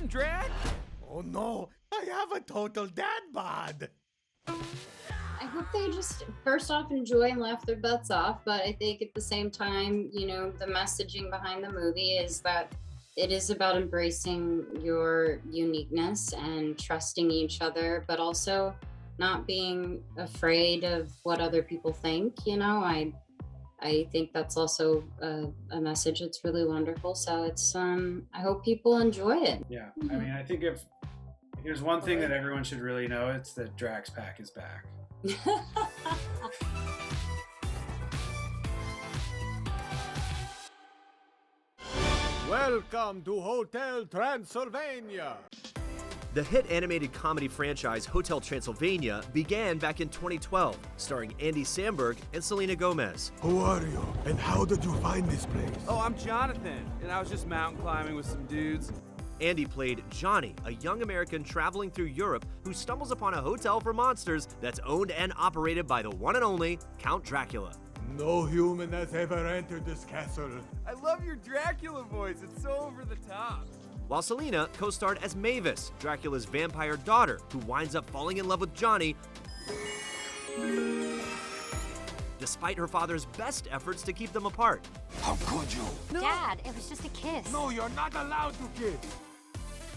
in drag? Oh no, I have a total dad bod. I hope they just first off enjoy and laugh their butts off, but I think at the same time, the messaging behind the movie is that it is about embracing your uniqueness and trusting each other, but also not being afraid of what other people think. I think that's also a message that's really wonderful. So it's I hope people enjoy it. Yeah, I mean, I think if there's one thing that everyone should really know, it's that Drax Pack is back. Welcome to Hotel Transylvania. The hit animated comedy franchise Hotel Transylvania began back in 2012, starring Andy Samberg and Selena Gomez. Who are you, and how did you find this place? Oh, I'm Jonathan, and I was just mountain climbing with some dudes. Andy played Johnny, a young American traveling through Europe who stumbles upon a hotel for monsters that's owned and operated by the one and only Count Dracula. No human has ever entered this castle. I love your Dracula voice. It's so over the top. While Selena co-starred as Mavis, Dracula's vampire daughter, who winds up falling in love with Johnny despite her father's best efforts to keep them apart. How could you? No. Dad, it was just a kiss. No, you're not allowed to kiss.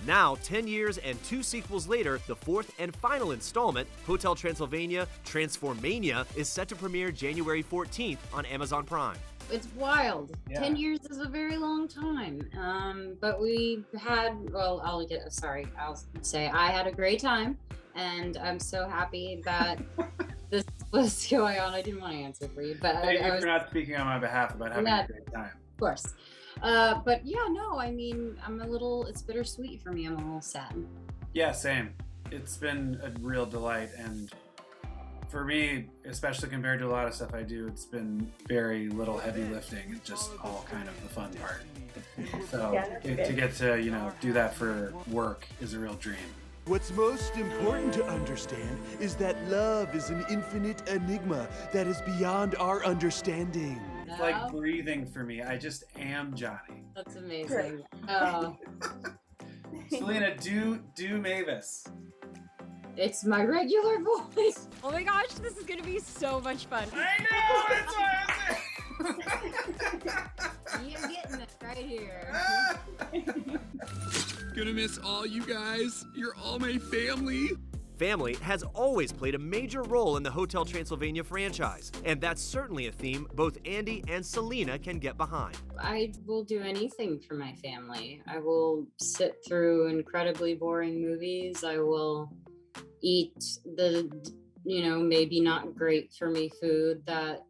Now, 10 years and 2 sequels later, the fourth and final installment, Hotel Transylvania Transformania, is set to premiere January 14th on Amazon Prime. It's wild. Yeah. 10 years is a very long time. But we had, I'll say I had a great time, and I'm so happy that this was going on. I didn't want to answer for you, but Thank you I was, for not speaking on my behalf about having a great time. of course. But yeah, no, I mean, it's bittersweet for me. I'm a little sad. Yeah, same. It's been a real delight, and for me, especially compared to a lot of stuff I do, it's been very little heavy lifting. It's just all kind of the fun part. So to get to, do that for work is a real dream. What's most important to understand is that love is an infinite enigma that is beyond our understanding. It's like breathing for me. I just am Johnny. That's amazing. Oh, Selena, do Mavis. it's my regular voice. Oh my gosh, this is gonna be so much fun. I know, that's why You're getting it right here. Gonna miss all you guys. You're all my family. Family has always played a major role in the Hotel Transylvania franchise, and that's certainly a theme both Andy and Selena can get behind. I will do anything for my family. I will sit through incredibly boring movies. I will eat the, maybe not great for me food that,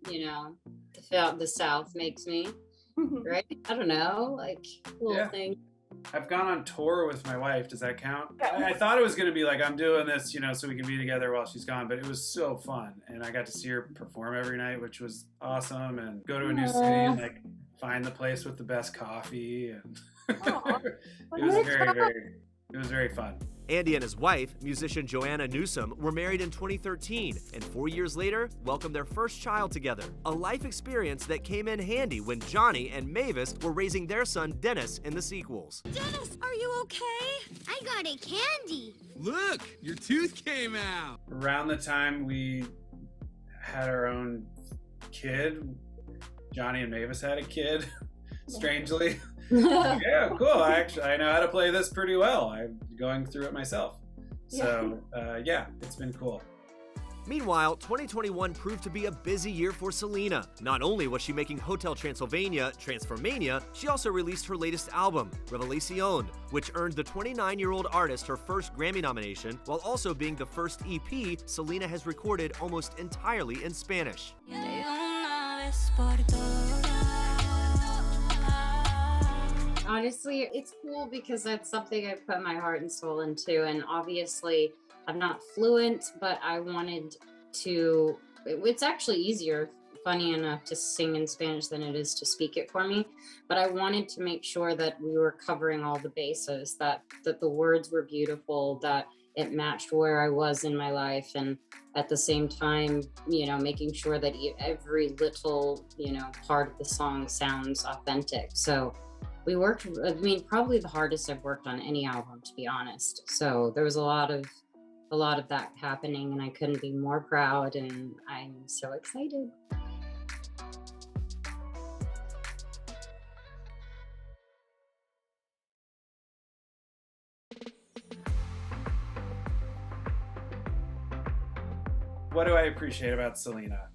the South makes me, right? I don't know, like little things. I've gone on tour with my wife. Does that count? I thought it was going to be like, I'm doing this, so we can be together while she's gone, but it was so fun. And I got to see her perform every night, which was awesome. And go to a new city and find the place with the best coffee. And it was very fun. Andy and his wife, musician Joanna Newsom, were married in 2013, and 4 years later, welcomed their first child together. A life experience that came in handy when Johnny and Mavis were raising their son Dennis in the sequels. Dennis, are you okay? I got a candy. Look, your tooth came out. Around the time we had our own kid, Johnny and Mavis had a kid, strangely. Yeah, cool. I know how to play this pretty well. I'm going through it myself. So, it's been cool. Meanwhile, 2021 proved to be a busy year for Selena. Not only was she making Hotel Transylvania Transformania, she also released her latest album, Revelación, which earned the 29-year-old artist her first Grammy nomination, while also being the first EP Selena has recorded almost entirely in Spanish. Honestly, it's cool because that's something I put my heart and soul into. And obviously, I'm not fluent, but I wanted to. It's actually easier, funny enough, to sing in Spanish than it is to speak it for me. But I wanted to make sure that we were covering all the bases, that the words were beautiful, that it matched where I was in my life. And at the same time, making sure that every little, part of the song sounds authentic. So we worked, I mean, probably the hardest I've worked on any album, to be honest. So there was a lot of that happening, and I couldn't be more proud, and I'm so excited. What do I appreciate about Selena?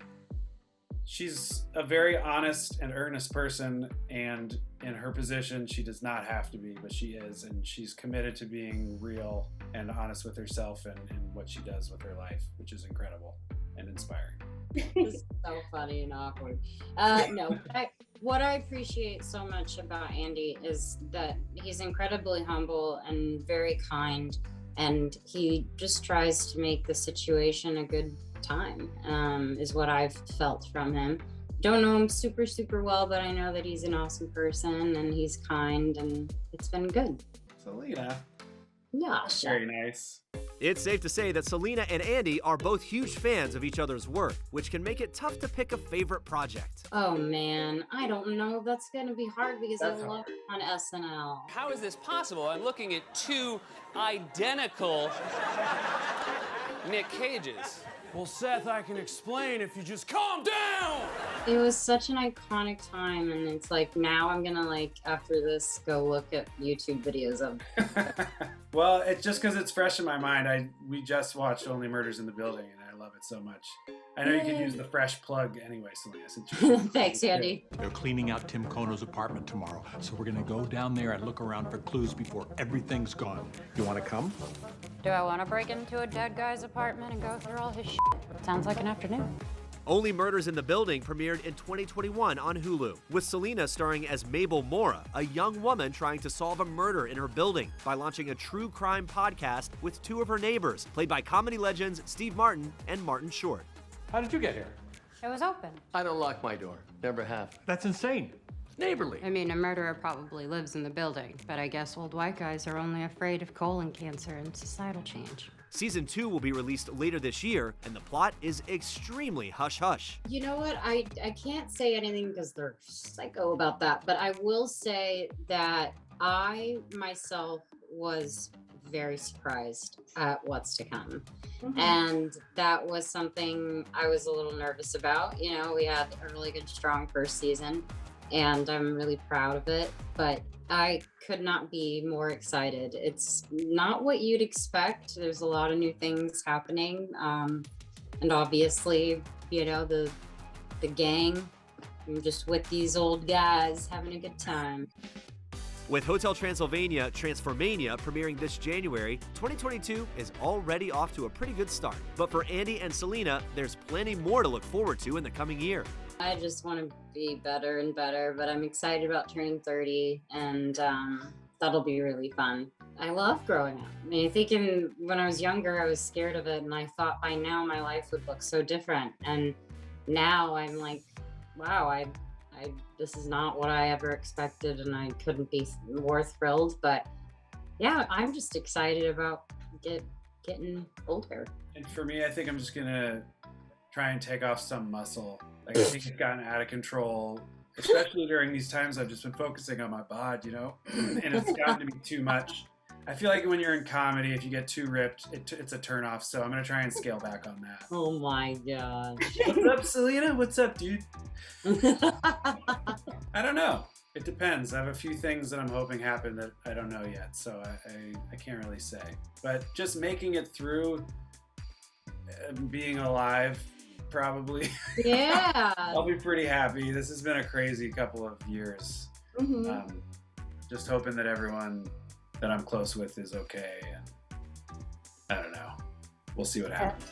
She's a very honest and earnest person, and in her position, she does not have to be, but she is, and she's committed to being real and honest with herself and what she does with her life, which is incredible and inspiring. It's so funny and awkward. No, what I appreciate so much about Andy is that he's incredibly humble and very kind, and he just tries to make the situation a good time, is what I've felt from him. Don't know him super, super well, but I know that he's an awesome person and he's kind, and it's been good. Selena. Yeah, sure. Very nice. It's safe to say that Selena and Andy are both huge fans of each other's work, which can make it tough to pick a favorite project. Oh man, I don't know. That's gonna be hard because I love him on SNL. How is this possible? I'm looking at two identical Nick Cages. Well, Seth, I can explain if you just calm down. It was such an iconic time, and it's like now I'm gonna after this go look at YouTube videos of. Well, it's just because it's fresh in my mind. We just watched Only Murders in the Building, and I love it so much. I know you could use the fresh plug anyway, Selena. Thanks, Andy. They're cleaning out Tim Kono's apartment tomorrow, so we're gonna go down there and look around for clues before everything's gone. You wanna come? Do I want to break into a dead guy's apartment and go through all his shit? Sounds like an afternoon. Only Murders in the Building premiered in 2021 on Hulu, with Selena starring as Mabel Mora, a young woman trying to solve a murder in her building by launching a true crime podcast with two of her neighbors, played by comedy legends Steve Martin and Martin Short. How did you get here? It was open. I don't lock my door. Never have. That's insane. Neighborly. I mean, a murderer probably lives in the building, but I guess old white guys are only afraid of colon cancer and societal change. Season 2 will be released later this year, and the plot is extremely hush-hush. You know what? I can't say anything because they're psycho about that, but I will say that I myself was very surprised at what's to come. Mm-hmm. And that was something I was a little nervous about. You know, we had a really good, strong first season, and I'm really proud of it, but I could not be more excited. It's not what you'd expect. There's a lot of new things happening. And obviously, you know, the gang, I'm just with these old guys having a good time. With Hotel Transylvania, Transformania premiering this January, 2022 is already off to a pretty good start. But for Andy and Selena, there's plenty more to look forward to in the coming year. I just want to be better and better, but I'm excited about turning 30, and that'll be really fun. I love growing up. I mean, I think when I was younger, I was scared of it, and I thought by now my life would look so different. And now I'm like, wow, this is not what I ever expected, and I couldn't be more thrilled. But yeah, I'm just excited about getting older. And for me, I think I'm just gonna try and take off some muscle. Like, I think it's gotten out of control, especially during these times. I've just been focusing on my bod, you know, and it's gotten to be too much. I feel like when you're in comedy, if you get too ripped, it's a turnoff. So I'm gonna try and scale back on that. Oh my gosh. What's up, Selena? What's up, dude? I don't know. It depends. I have a few things that I'm hoping happen that I don't know yet, so I can't really say. But just making it through, being alive, probably. Yeah. I'll be pretty happy. This has been a crazy couple of years. Mm-hmm. Just hoping that everyone that I'm close with is okay, and I don't know. We'll see what happens.